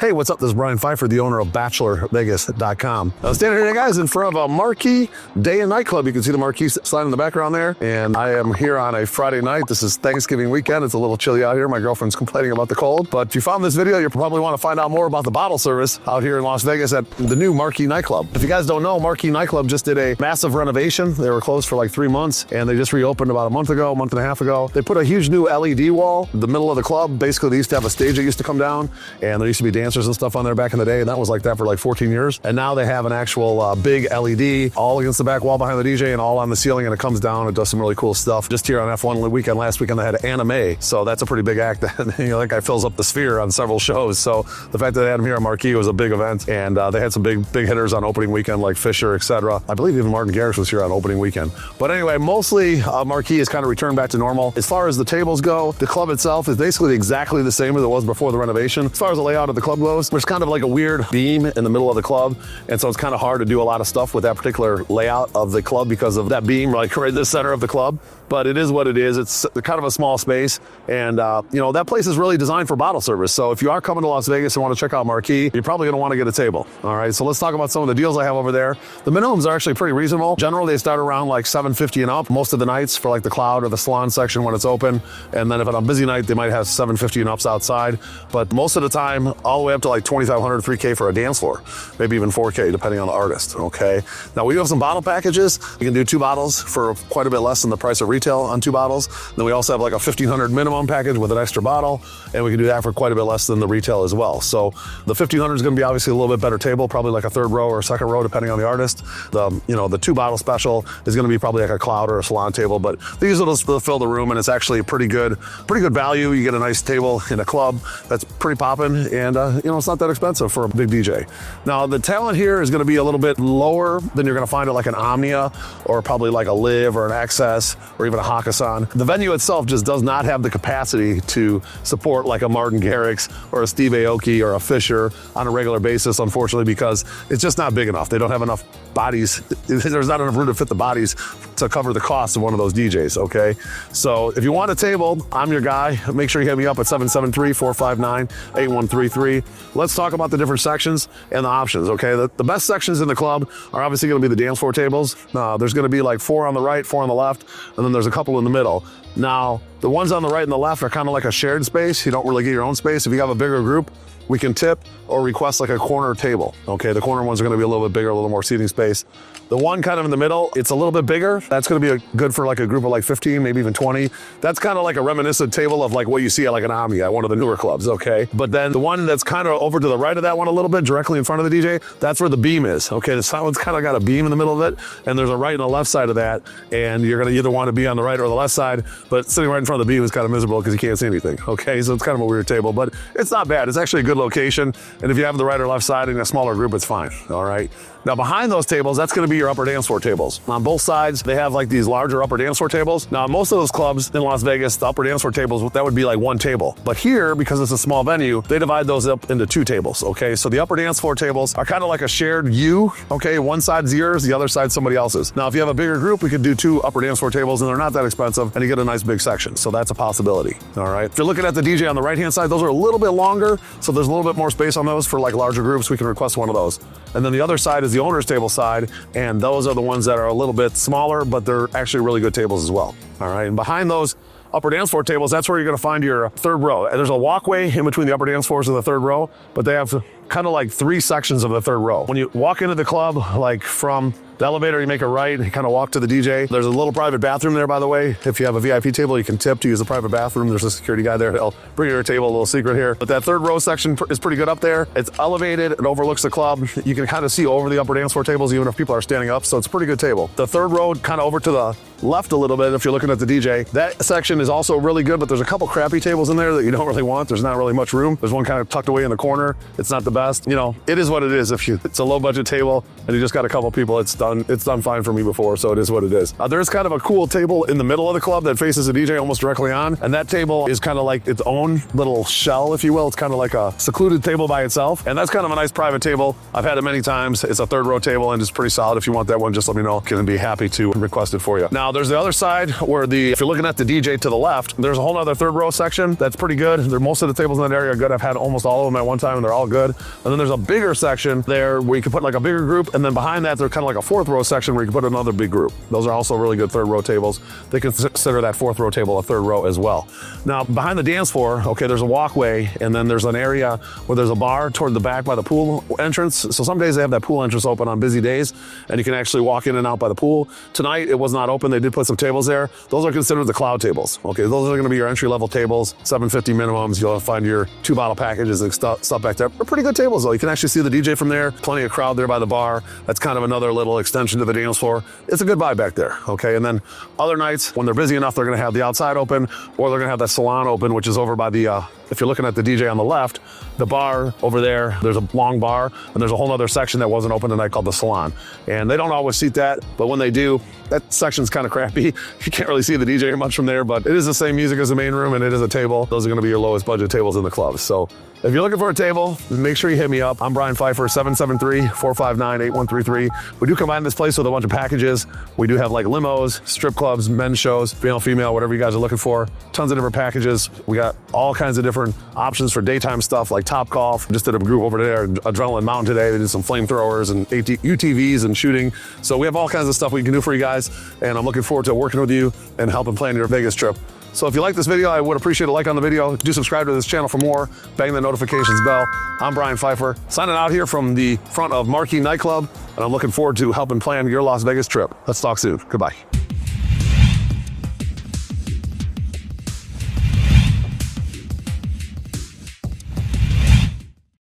Hey, what's up? This is Brian Pfeiffer, the owner of BachelorVegas.com. I'm standing here, guys, in front of a Marquee Nightclub. You can see the Marquee sign in the background there. And I am here on a Friday night. This is Thanksgiving weekend. It's a little chilly out here. My girlfriend's complaining about the cold. But if you found this video, you probably want to find out more about the bottle service out here in Las Vegas at the new Marquee Nightclub. If you guys don't know, Marquee Nightclub just did a massive renovation. They were closed for like 3 months, and they just reopened about a month and a half ago. They put a huge new LED wall in the middle of the club. Basically, they used to have a stage that used to come down, and there used to be dancers and stuff on there back in the day, and that was like that for like 14 years. And now they have an actual big LED all against the back wall behind the DJ and all on the ceiling, and it comes down and does some really cool stuff. Just here on F1 weekend, last weekend, they had anime, so that's a pretty big act. That guy fills up the Sphere on several shows, so the fact that they had him here at Marquee was a big event, and they had some big hitters on opening weekend like Fisher, etc. I believe even Martin Garrix was here on opening weekend. But anyway, mostly Marquee has kind of returned back to normal. As far as the tables go, the club itself is basically exactly the same as it was before the renovation. As far as the layout of the club goes, there's kind of like a weird beam in the middle of the club, and so it's kind of hard to do a lot of stuff with that particular layout of the club because of that beam like right in the center of the club. But it is what it is. It's kind of a small space, and that place is really designed for bottle service. So if you are coming to Las Vegas and want to check out Marquee, you're probably going to want to get a table. All right, so let's talk about some of the deals I have over there. The minimums are actually pretty reasonable. Generally, they start around like $750 and up most of the nights for like the cloud or the salon section when it's open. And then if on a busy night, they might have $750 and ups outside. But most of the time, all the way up to like $2,500, $3K for a dance floor, maybe even $4K depending on the artist. Okay. Now we do have some bottle packages. You can do 2 bottles for quite a bit less than the price of retail on 2 bottles. Then we also have like a $1,500 minimum package with an extra bottle, and we can do that for quite a bit less than the retail as well. So the $1,500 is going to be obviously a little bit better table, probably like a 3rd row or a 2nd row depending on the artist. The 2 bottle special is going to be probably like a cloud or a salon table, but these will fill the room, and it's actually pretty good value. You get a nice table in a club that's pretty popping, and it's not that expensive for a big DJ. Now the talent here is going to be a little bit lower than you're going to find at like an Omnia or probably like a Live or an Access or even a Hakkasan. The venue itself just does not have the capacity to support like a Martin Garrix or a Steve Aoki or a Fisher on a regular basis, unfortunately, because it's just not big enough. They don't have enough bodies. There's not enough room to fit the bodies to cover the cost of one of those DJs, okay? So if you want a table, I'm your guy. Make sure you hit me up at 773-459-8133. Let's talk about the different sections and the options, okay? The best sections in the club are obviously going to be the dance floor tables. There's going to be like 4 on the right, 4 on the left, and then there's a couple in the middle. Now, the ones on the right and the left are kind of like a shared space. You don't really get your own space. If you have a bigger group, we can tip or request like a corner table. Okay, the corner ones are gonna be a little bit bigger, a little more seating space. The one kind of in the middle, it's a little bit bigger. That's gonna be good for like a group of like 15, maybe even 20. That's kind of like a reminiscent table of like what you see at like an Omni at one of the newer clubs, okay? But then the one that's kind of over to the right of that one a little bit, directly in front of the DJ, that's where the beam is, okay? This one's kind of got a beam in the middle of it, and there's a right and a left side of that, and you're gonna either want to be on the right or the left side, but sitting right in front of the beam is kind of miserable because you can't see anything, okay? So it's kind of a weird table, but it's not bad. It's actually a good location, and if you have the right or left side in a smaller group, it's fine, all right? Now behind those tables, that's gonna be your upper dance floor tables. On both sides, they have like these larger upper dance floor tables. Now most of those clubs in Las Vegas, the upper dance floor tables, that would be like 1 table. But here, because it's a small venue, they divide those up into 2 tables, okay? So the upper dance floor tables are kind of like a shared U, okay? One side's yours, the other side's somebody else's. Now if you have a bigger group, we could do 2 upper dance floor tables, and they're not that expensive, and you get a nice big section. So that's a possibility, all right? If you're looking at the DJ on the right-hand side, those are a little bit longer, so there's a little bit more space on those for like larger groups. We can request one of those. And then the other side is the owner's table side, and those are the ones that are a little bit smaller, but they're actually really good tables as well. All right, and behind those upper dance floor tables, that's where you're gonna find your 3rd row. And there's a walkway in between the upper dance floors and the 3rd row, but they have kind of like 3 sections of the 3rd row. When you walk into the club, like from the elevator, you make a right, you kind of walk to the DJ. There's a little private bathroom there, by the way. If you have a VIP table, you can tip to use the private bathroom. There's a security guy there. He'll bring you your table, a little secret here. But that 3rd row section is pretty good up there. It's elevated, it overlooks the club. You can kind of see over the upper dance floor tables, even if people are standing up, so it's a pretty good table. The 3rd row kind of over to the left a little bit if you're looking at the DJ. That section is also really good, but there's a couple crappy tables in there that you don't really want. There's not really much room. There's one kind of tucked away in the corner. It's not the best. You know, it is what it is. If it's a low budget table and you just got a couple people, it's done fine for me before, so it is what it is. There's kind of a cool table in the middle of the club that faces the DJ almost directly on, and that table is kind of like its own little shell, if you will. It's kind of like a secluded table by itself, and that's kind of a nice private table. I've had it many times. It's a third row table and it's pretty solid. If you want that one, just let me know. Can be happy to request it for you. Now there's the other side where if you're looking at the DJ to the left, there's a whole other third row section that's pretty good. Most of the tables in that area are good. I've had almost all of them at one time and they're all good. And then there's a bigger section there where you can put like a bigger group, and then behind that there's kind of like a fourth row section where you can put another big group. Those are also really good third row tables. They consider that fourth row table a third row as well. Now behind the dance floor, okay, there's a walkway, and then there's an area where there's a bar toward the back by the pool entrance. So some days they have that pool entrance open on busy days, and you can actually walk in and out by the pool. Tonight it was not open. They did put some tables there. Those are considered the cloud tables. Okay, those are going to be your entry-level tables, $7.50 minimums. You'll find your 2-bottle packages and stuff back there. They're pretty good tables though. You can actually see the DJ from there. Plenty of crowd there by the bar. That's kind of another little extension to the dance floor. It's a good vibe back there. Okay, and then other nights when they're busy enough, they're going to have the outside open, or they're going to have that salon open, which is over by the if you're looking at the DJ on the left, the bar over there, there's a long bar, and there's a whole other section that wasn't open tonight called the salon. And they don't always seat that, but when they do, that section's kind of crappy. You can't really see the DJ much from there, but it is the same music as the main room, and it is a table. Those are gonna be your lowest budget tables in the club. So if you're looking for a table, make sure you hit me up. I'm Brian Pfeiffer, 773-459-8133. We do combine this place with a bunch of packages. We do have like limos, strip clubs, men's shows, female, whatever you guys are looking for. Tons of different packages. We got all kinds of different options for daytime stuff like Top Golf. Just did a group over there, Adrenaline Mountain today. They did some flamethrowers and UTVs and shooting. So we have all kinds of stuff we can do for you guys, and I'm looking forward to working with you and helping plan your Vegas trip. So if you like this video, I would appreciate a like on the video. Do subscribe to this channel for more. Bang the notifications bell. I'm Brian Pfeiffer, signing out here from the front of Marquee Nightclub, and I'm looking forward to helping plan your Las Vegas trip. Let's talk soon. Goodbye.